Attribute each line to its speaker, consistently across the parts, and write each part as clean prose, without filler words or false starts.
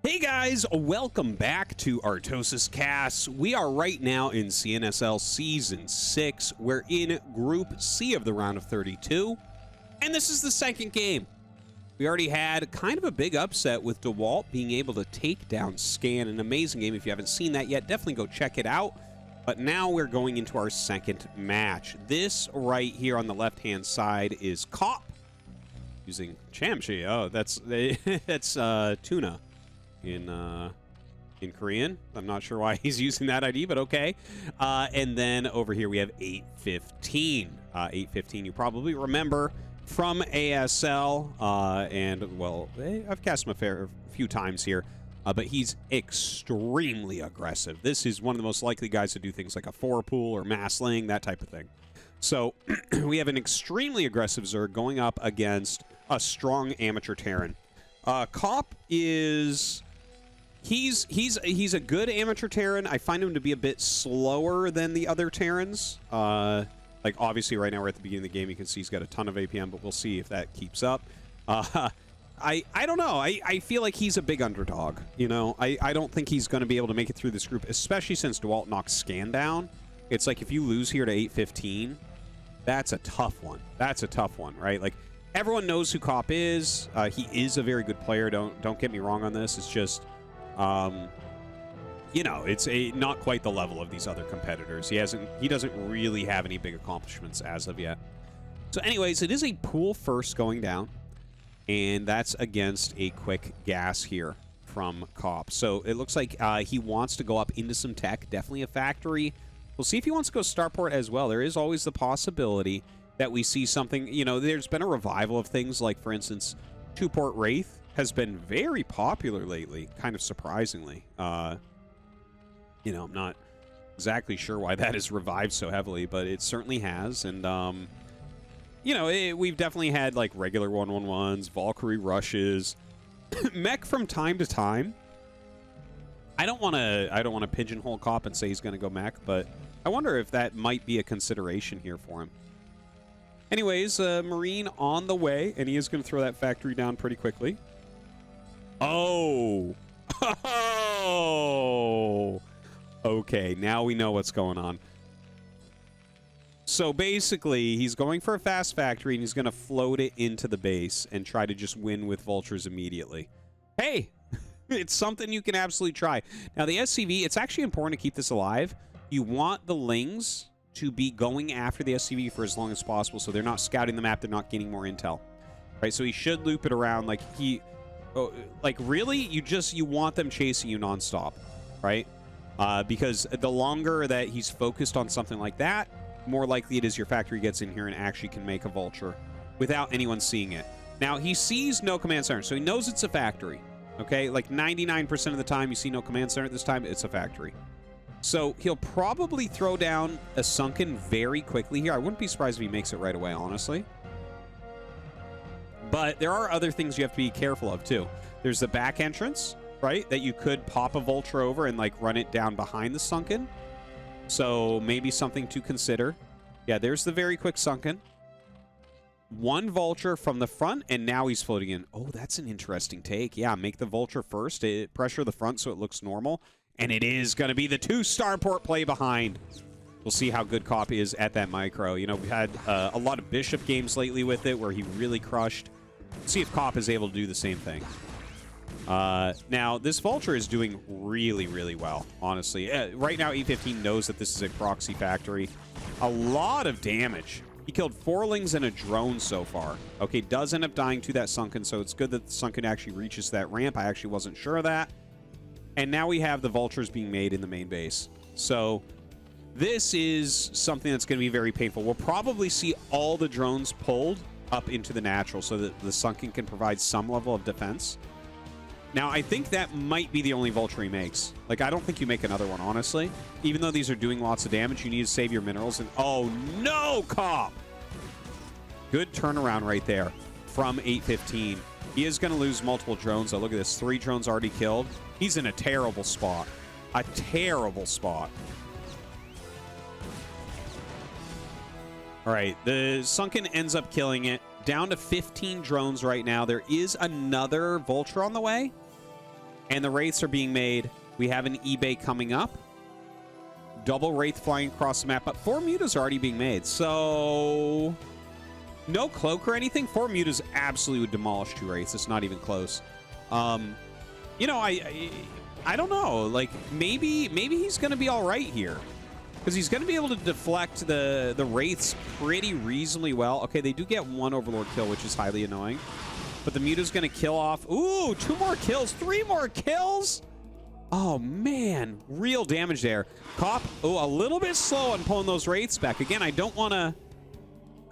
Speaker 1: Hey guys, welcome back to ArtosisCasts. We are right now in CNSL Season 6. We're in Group C of the round of 32, and this is the second game. We already had kind of a big upset with Dewalt being able to take down Scan. An amazing game. If you haven't seen that yet, definitely go check it out. But now we're going into our second match. This right here on the left-hand side is Cop using Chamshi. Oh, that's tuna in Korean. I'm not sure why he's using that ID, but okay. And then over here we have 815. 815 you probably remember from ASL, and well, I've cast him a few times here, but he's extremely aggressive. This is one of the most likely guys to do things like a 4-pool or mass laying, that type of thing. So we have an extremely aggressive Zerg going up against a strong amateur Terran. Cop is... He's a good amateur Terran. I find him to be a bit slower than the other Terrans. Like, obviously, right now we're at the beginning of the game. You can see he's got a ton of APM, but we'll see if that keeps up. I don't know. I feel like he's a big underdog, you know? I don't think he's going to be able to make it through this group, especially since Dewalt knocks Scan down. It's like, if you lose here to 815, that's a tough one. That's a tough one, right? Like, everyone knows who Cop is. He is a very good player. Don't get me wrong on this. It's just... you know, it's not quite the level of these other competitors. He doesn't really have any big accomplishments as of yet. So anyways, it is a pool first going down, and that's against a quick gas here from Cop. So it looks like he wants to go up into some tech, definitely a factory. We'll see if he wants to go starport as well. There is always the possibility that we see something, you know, there's been a revival of things like, for instance, 2-port Wraith has been very popular lately, kind of surprisingly. You know, I'm not exactly sure why that has revived so heavily, but it certainly has. And, you know, we've definitely had, like, regular 1-1-1s, Valkyrie rushes, mech from time to time. I don't want to pigeonhole Cop and say he's going to go mech, but I wonder if that might be a consideration here for him. Anyways, Marine on the way, and he is going to throw that factory down pretty quickly. Oh! Oh! Okay, now we know what's going on. So basically, he's going for a fast factory, and he's going to float it into the base and try to just win with vultures immediately. Hey! It's something you can absolutely try. Now, the SCV, it's actually important to keep this alive. You want the Lings to be going after the SCV for as long as possible, so they're not scouting the map, they're not gaining more intel. Right, so he should loop it around. Like, like, really, you want them chasing you nonstop, right? Because the longer that he's focused on something like that, more likely it is your factory gets in here and actually can make a vulture without anyone seeing it. Now, he sees no command center, so he knows it's a factory, okay? Like, 99% of the time you see no command center, this time it's a factory. So he'll probably throw down a sunken very quickly here. I wouldn't be surprised if he makes it right away, honestly. But there are other things you have to be careful of, too. There's the back entrance, right, that you could pop a vulture over and, like, run it down behind the sunken. So maybe something to consider. Yeah, there's the very quick sunken. One vulture from the front, and now he's floating in. Oh, that's an interesting take. Yeah, make the vulture first. Pressure the front so it looks normal. And it is going to be the 2 starport play behind. We'll see how good Cop is at that micro. You know, we've had a lot of Bishop games lately with it where he really crushed. See if Cop is able to do the same thing. Now, this Vulture is doing really, really well, honestly. Right now, 815 knows that this is a proxy factory. A lot of damage. He killed 4 Lings and a drone so far. Okay, does end up dying to that Sunken, so it's good that the Sunken actually reaches that ramp. I actually wasn't sure of that. And now we have the Vultures being made in the main base. So this is something that's going to be very painful. We'll probably see all the drones pulled up into the natural so that the Sunken can provide some level of defense. Now, I think that might be the only Vulture he makes. Like, I don't think you make another one, honestly. Even though these are doing lots of damage, you need to save your minerals. And oh, no, Cop! Good turnaround right there from 815. He is going to lose multiple drones. Oh, look at this. 3 drones already killed. He's in a terrible spot. A terrible spot. All right. The Sunken ends up killing it. Down to 15 drones right now. There is another Vulture on the way. And the Wraiths are being made. We have an eBay coming up. Double Wraith flying across the map, but 4 Mutas are already being made. So no Cloak or anything. 4 Mutas absolutely would demolish 2 Wraiths. It's not even close. You know, I don't know. Like, maybe he's going to be all right here. Because he's going to be able to deflect the Wraiths pretty reasonably well. Okay, they do get 1 Overlord kill, which is highly annoying. But the Muta's going to kill off. Ooh, 2 more kills. 3 more kills. Oh, man. Real damage there. Cop, oh, a little bit slow on pulling those Wraiths back. Again, I don't want to...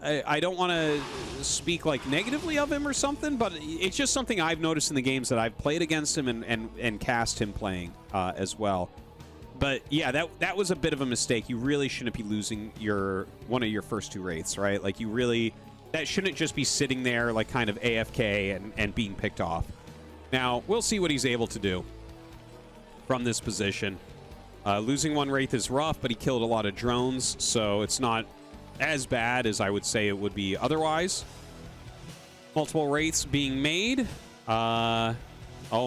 Speaker 1: I don't want to speak like negatively of him or something, but it's just something I've noticed in the games that I've played against him and cast him playing as well. But yeah, that was a bit of a mistake. You really shouldn't be losing one of your first 2 Wraiths, right? Like you really, that shouldn't just be sitting there like kind of AFK and being picked off. Now we'll see what he's able to do from this position. Losing 1 Wraith is rough, but he killed a lot of drones, so it's not as bad as I would say it would be otherwise. Multiple Wraiths being made. Oh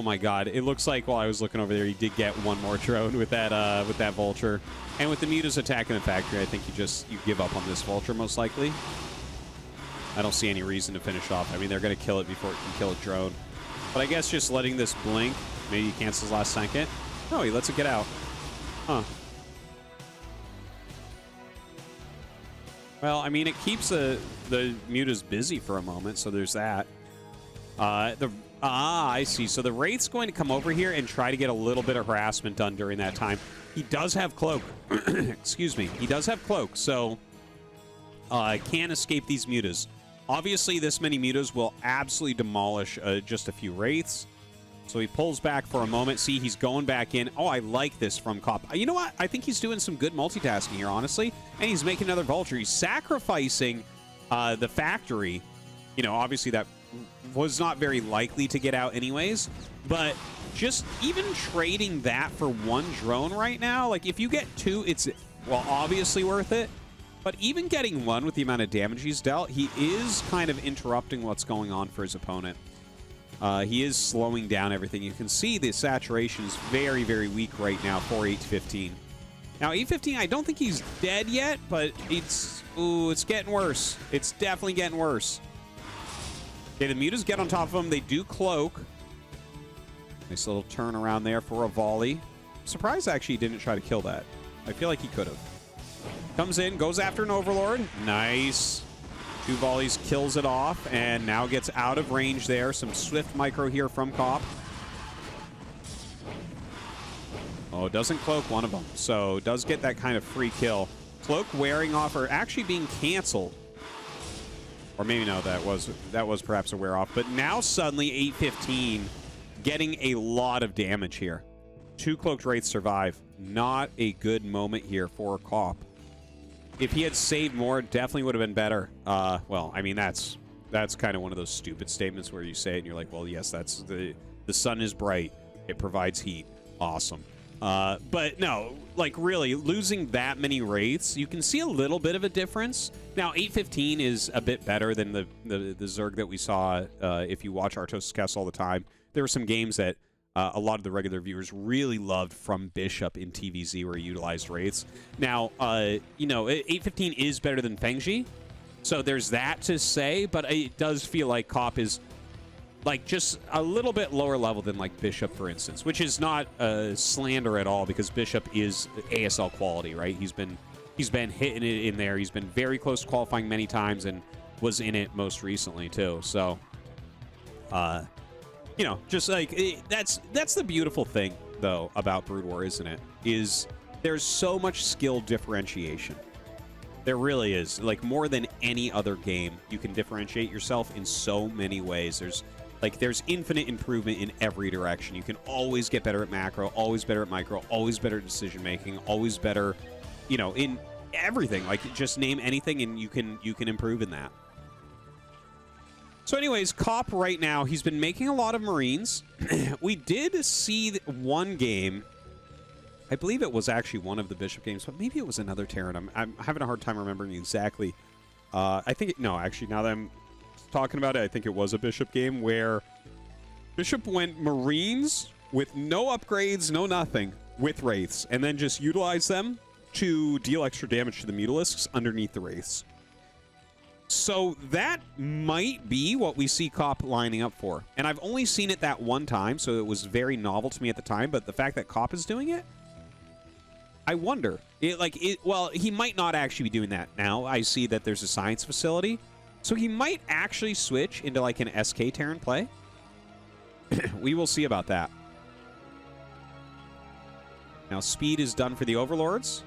Speaker 1: my god, it looks like while I was looking over there, he did get 1 more drone with that Vulture. And with the Mutas attacking the factory, I think you give up on this Vulture most likely. I don't see any reason to finish off. I mean, they're going to kill it before it can kill a drone. But I guess just letting this blink, maybe he cancels last second. No, he lets it get out. Huh. Well, I mean, it keeps the Mutas busy for a moment, so there's that. I see. So the Wraith's going to come over here and try to get a little bit of harassment done during that time. He does have Cloak. Excuse me. He does have Cloak, so can't escape these Mutas. Obviously, this many Mutas will absolutely demolish just a few Wraiths. So he pulls back for a moment. See, he's going back in. Oh, I like this from Cop. You know what? I think he's doing some good multitasking here, honestly. And he's making another Vulture. He's sacrificing the factory. You know, obviously that was not very likely to get out anyways. But just even trading that for 1 drone right now, like if you get 2, it's, well, obviously worth it. But even getting 1 with the amount of damage he's dealt, he is kind of interrupting what's going on for his opponent. He is slowing down everything. You can see the saturation is very, very weak right now for 815. Now, 815, I don't think he's dead yet, but it's getting worse. It's definitely getting worse. Okay, the Mutas get on top of him. They do Cloak. Nice little turn around there for a volley. I'm surprised, actually, he didn't try to kill that. I feel like he could have. Comes in, goes after an Overlord. Nice. 2 volleys, kills it off, and now gets out of range there. Some swift micro here from Cop. Oh, doesn't Cloak one of them, so does get that kind of free kill. Cloak wearing off, or actually being canceled. Or maybe no, that was perhaps a wear off. But now suddenly 815 getting a lot of damage here. 2 Cloaked Wraiths survive. Not a good moment here for Cop. If he had saved more, it definitely would have been better. Well, I mean, that's kind of one of those stupid statements where you say it and you're like, well, yes, that's the sun is bright. It provides heat. Awesome. But no, like really, losing that many Wraiths, you can see a little bit of a difference. Now, 815 is a bit better than the Zerg that we saw if you watch ArtosisCasts all the time. There were some games that a lot of the regular viewers really loved from Bishop in TVZ where he utilized Wraiths. Now, you know, 815 is better than Fengji, so there's that to say, but it does feel like Cop is like just a little bit lower level than like Bishop, for instance, which is not slander at all because Bishop is ASL quality, right? He's been hitting it in there. He's been very close to qualifying many times and was in it most recently too. So, you know, just like that's the beautiful thing though about Brood War, isn't it? Is there's so much skill differentiation. There really is. Like more than any other game, you can differentiate yourself in so many ways. There's infinite improvement in every direction. You can always get better at macro, always better at micro, always better at decision making, always better, you know, in everything. Like just name anything and you can improve in that. So anyways, Cop right now, he's been making a lot of Marines. We did see one game. I believe it was actually one of the Bishop games, but maybe it was another Terran. I'm having a hard time remembering exactly. I think, no, actually, now that I'm talking about it, I think it was a Bishop game where Bishop went Marines, with no upgrades, no nothing, with Wraiths, and then just utilize them to deal extra damage to the Mutalisks underneath the Wraiths. So that might be what we see Cop lining up for. And I've only seen it that one time, so it was very novel to me at the time, but the fact that Cop is doing it, I wonder. Well, he might not actually be doing that now. I see that there's a science facility, so he might actually switch into like an SK Terran play. We will see about that. Now, speed is done for the Overlords.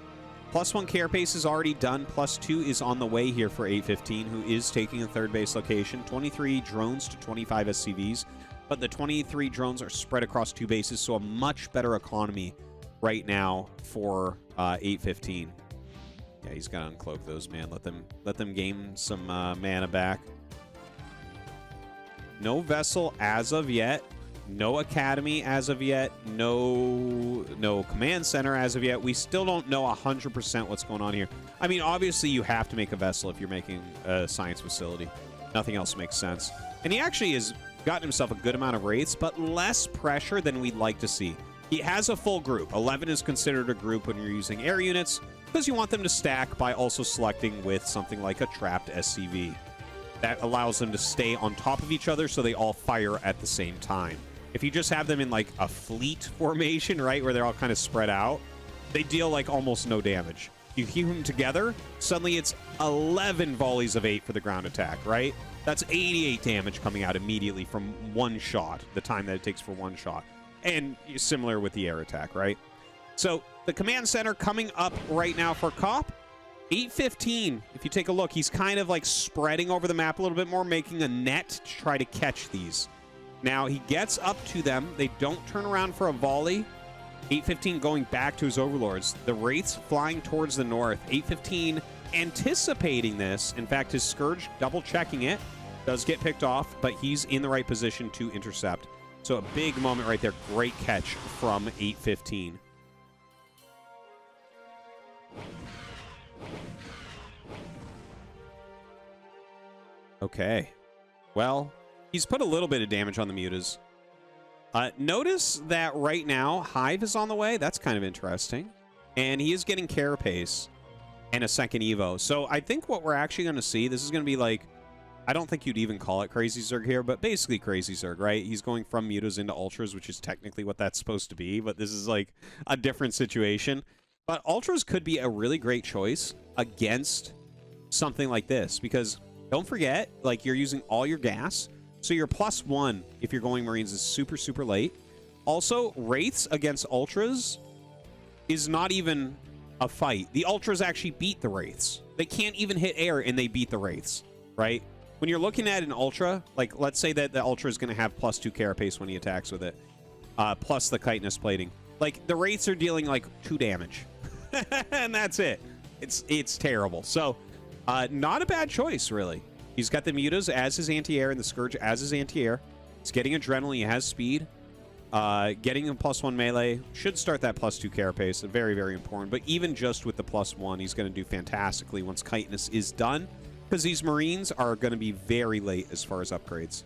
Speaker 1: +1 carapace is already done. +2 is on the way here for 815, who is taking a third base location. 23 drones to 25 SCVs, but the 23 drones are spread across 2 bases, so a much better economy right now for 815. Yeah, he's got to uncloak those, man. Let them gain some mana back. No vessel as of yet. No academy as of yet. No command center as of yet. We still don't know 100% what's going on here. I mean, obviously you have to make a vessel if you're making a science facility. Nothing else makes sense. And he actually has gotten himself a good amount of wraiths, but less pressure than we'd like to see. He has a full group. 11 is considered a group when you're using air units because you want them to stack by also selecting with something like a trapped SCV. That allows them to stay on top of each other so they all fire at the same time. If you just have them in like a fleet formation, right, where they're all kind of spread out, they deal like almost no damage. You keep them together, suddenly it's 11 volleys of 8 for the ground attack, right? That's 88 damage coming out immediately from one shot, the time that it takes for one shot. And similar with the air attack, right? So the command center coming up right now for Cop. 815, if you take a look, he's kind of like spreading over the map a little bit more, making a net to try to catch these. Now, he gets up to them. They don't turn around for a volley. 815 going back to his Overlords. The Wraiths flying towards the north. 815 anticipating this. In fact, his Scourge double-checking it. Does get picked off, but he's in the right position to intercept. So a big moment right there. Great catch from 815. Okay. Well, he's put a little bit of damage on the mutas. Notice that right now, Hive is on the way. That's kind of interesting. And he is getting Carapace and a second Evo. So I think what we're actually going to see, this is going to be like, I don't think you'd even call it Crazy Zerg here, but basically Crazy Zerg, right? He's going from mutas into ultras, which is technically what that's supposed to be, but this is like a different situation. But ultras could be a really great choice against something like this, because don't forget, like, you're using all your gas. So your +1, if you're going Marines, is super, super late. Also, Wraiths against Ultras is not even a fight. The Ultras actually beat the Wraiths. They can't even hit air, and they beat the Wraiths, right? When you're looking at an Ultra, like, let's say that the Ultra is going to have +2 Carapace when he attacks with it, plus the chitinous plating. Like, the Wraiths are dealing, like, 2 damage. And that's it. It's terrible. So, not a bad choice, really. He's got the mutas as his anti-air and the Scourge as his anti-air. He's getting adrenaline. He has speed. Getting a +1 melee should start that +2 carapace. Very, very important. But even just with the +1, he's going to do fantastically once chitinous is done, because these Marines are going to be very late as far as upgrades.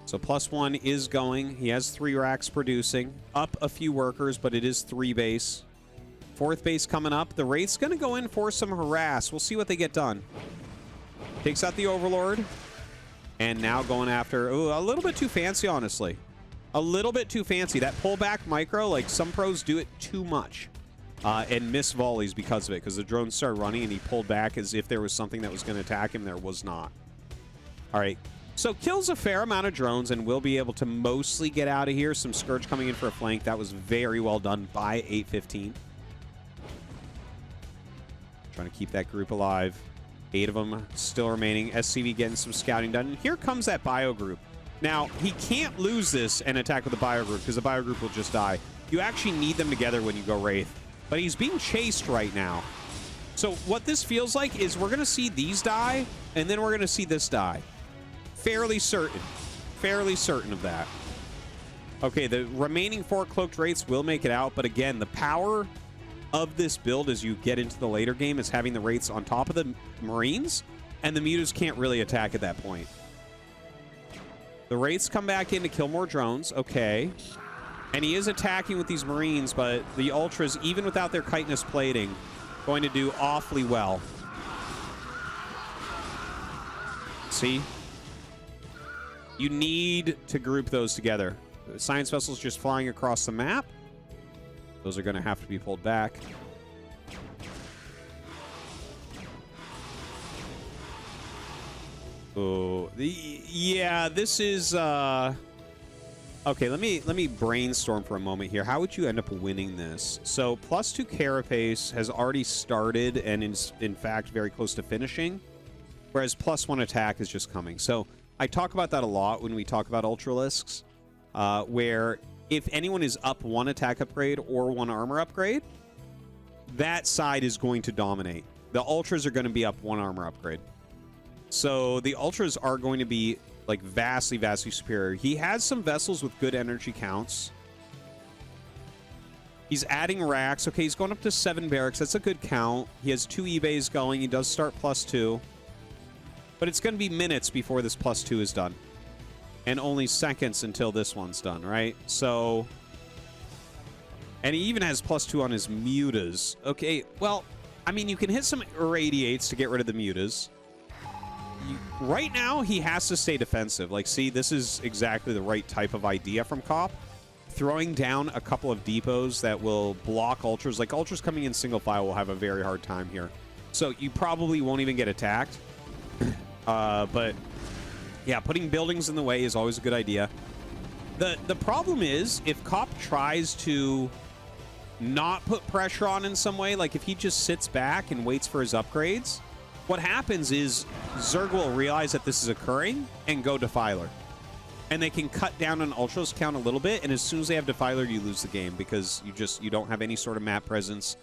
Speaker 1: So +1 is going. He has 3 racks producing. Up a few workers, but it is 3 base. 4th base coming up. The Wraith's going to go in for some harass. We'll see what they get done. Takes out the Overlord. And now going after... Ooh, a little bit too fancy, honestly. A little bit too fancy. That pullback micro, like, some pros do it too much. And miss volleys because of it. Because the drones started running and he pulled back as if there was something that was going to attack him. There was not. All right. So kills a fair amount of drones and will be able to mostly get out of here. Some Scourge coming in for a flank. That was very well done by 815. Trying to keep that group alive. 8 of them still remaining. SCV getting some scouting done. And here comes that bio group. Now, he can't lose this and attack with the bio group because the bio group will just die. You actually need them together when you go Wraith. But he's being chased right now. So what this feels like is we're going to see these die, and then we're going to see this die. Fairly certain. Fairly certain of that. Okay, the remaining 4 Cloaked Wraiths will make it out, but again, the power of this build as you get into the later game is having the Wraiths on top of the Marines, and the mutas can't really attack at that point. The Wraiths come back in to kill more drones. Okay. And he is attacking with these Marines, but the Ultras, even without their chitinous plating, going to do awfully well. See? You need to group those together. Science vessels just flying across the map. Those are going to have to be pulled back. Oh, yeah, this is okay, let me brainstorm for a moment here. How would you end up winning this? So +2 carapace has already started and is in fact very close to finishing, whereas +1 attack is just coming. So I talk about that a lot when we talk about Ultralisks, where if anyone is up 1 attack upgrade or 1 armor upgrade, that side is going to dominate. The Ultras are going to be up 1 armor upgrade. So the Ultras are going to be like vastly, vastly superior. He has some vessels with good energy counts. He's adding racks. Okay, he's going up to 7 barracks. That's a good count. He has 2 eBays going. He does start +2. But it's going to be minutes before this +2 is done. And only seconds until this one's done, right? So... And he even has +2 on his mutas. Okay, well, I mean, you can hit some irradiates to get rid of the mutas. Right now, he has to stay defensive. Like, see, this is exactly the right type of idea from Cop. Throwing down a couple of depots that will block Ultras. Like, Ultras coming in single file will have a very hard time here. So you probably won't even get attacked. But, yeah, putting buildings in the way is always a good idea. The problem is, if Cop tries to not put pressure on in some way, like if he just sits back and waits for his upgrades... What happens is Zerg will realize that this is occurring and go Defiler. And they can cut down on Ultras count a little bit, and as soon as they have Defiler, you lose the game because you don't have any sort of map presence.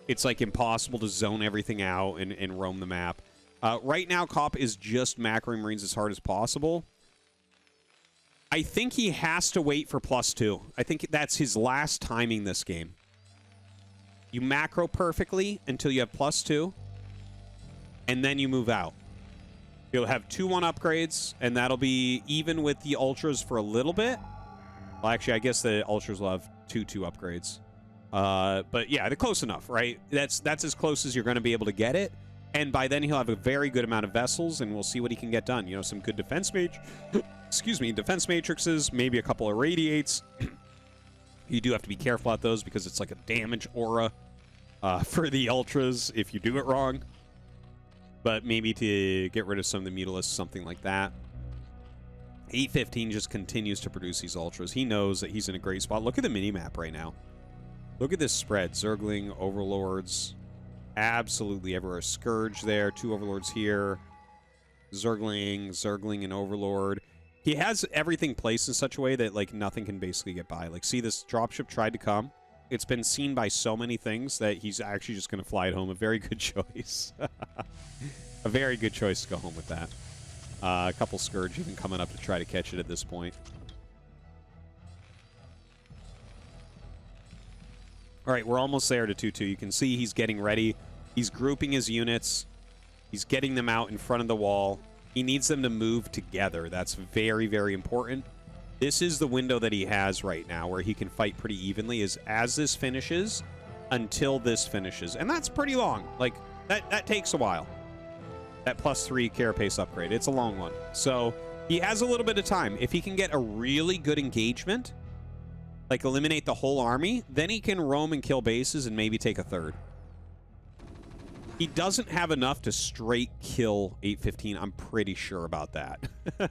Speaker 1: It's like impossible to zone everything out and roam the map. Right now, Cop is just macroing Marines as hard as possible. I think he has to wait for +2. I think that's his last timing this game. You macro perfectly until you have +2. And then you move out. You'll have 2-1 upgrades, and that'll be even with the Ultras for a little bit. Well, actually, I guess the Ultras will have 2-2 upgrades. But yeah, they're close enough, right? That's as close as you're going to be able to get it. And by then, he'll have a very good amount of vessels, and we'll see what he can get done. You know, some good defense defense matrices, maybe a couple of radiates. You do have to be careful at those because it's like a damage aura for the Ultras if you do it wrong. But maybe to get rid of some of the Mutalisks, something like that. 815 just continues to produce these Ultras. He knows that he's in a great spot. Look at the mini-map right now. Look at this spread. Zergling, Overlords, absolutely everywhere. Scourge there, 2 Overlords here. Zergling, and Overlord. He has everything placed in such a way that, like, nothing can basically get by. Like, see, this dropship tried to come. It's been seen by so many things that he's actually just going to fly it home. A very good choice. A very good choice to go home with that. A couple Scourge even coming up to try to catch it at this point. All right, we're almost there to 2-2. You can see he's getting ready. He's grouping his units. He's getting them out in front of the wall. He needs them to move together. That's very, very important. This is the window that he has right now where he can fight pretty evenly, is as this finishes until this finishes. And that's pretty long. Like, that takes a while. That +3 carapace upgrade. It's a long one. So he has a little bit of time. If he can get a really good engagement, like eliminate the whole army, then he can roam and kill bases and maybe take a third. He doesn't have enough to straight kill 815. I'm pretty sure about that. All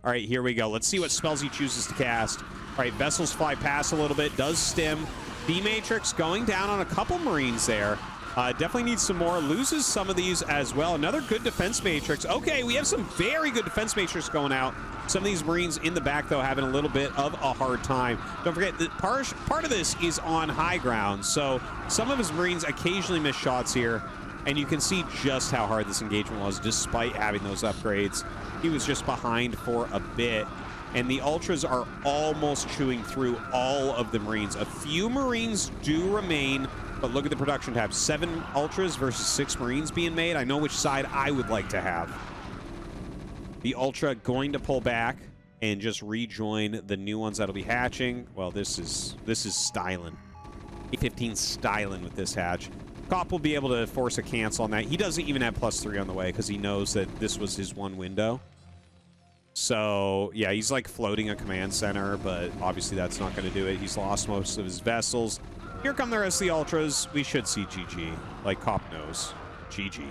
Speaker 1: right, here we go. Let's see what spells he chooses to cast. All right, Vessels fly past a little bit. Does stim. B-Matrix going down on a couple Marines there. Definitely needs some more. Loses some of these as well. Another good defense matrix. Okay, we have some very good defense matrix going out. Some of these Marines in the back, though, having a little bit of a hard time. Don't forget that part of this is on high ground, so some of his Marines occasionally miss shots here. And you can see just how hard this engagement was despite having those upgrades. He was just behind for a bit. And the Ultras are almost chewing through all of the Marines. A few Marines do remain, but look at the production tab. 7 Ultras versus 6 Marines being made. I know which side I would like to have. The Ultra going to pull back. and just rejoin the new ones that'll be hatching. Well, this is styling. A15 styling with this hatch. Cop will be able to force a cancel on that. He doesn't even have +3 on the way because he knows that this was his one window. So, yeah, he's like floating a command center, but obviously that's not going to do it. He's lost most of his vessels. Here come the rest of the Ultras. We should see GG. Like, Cop knows. GG.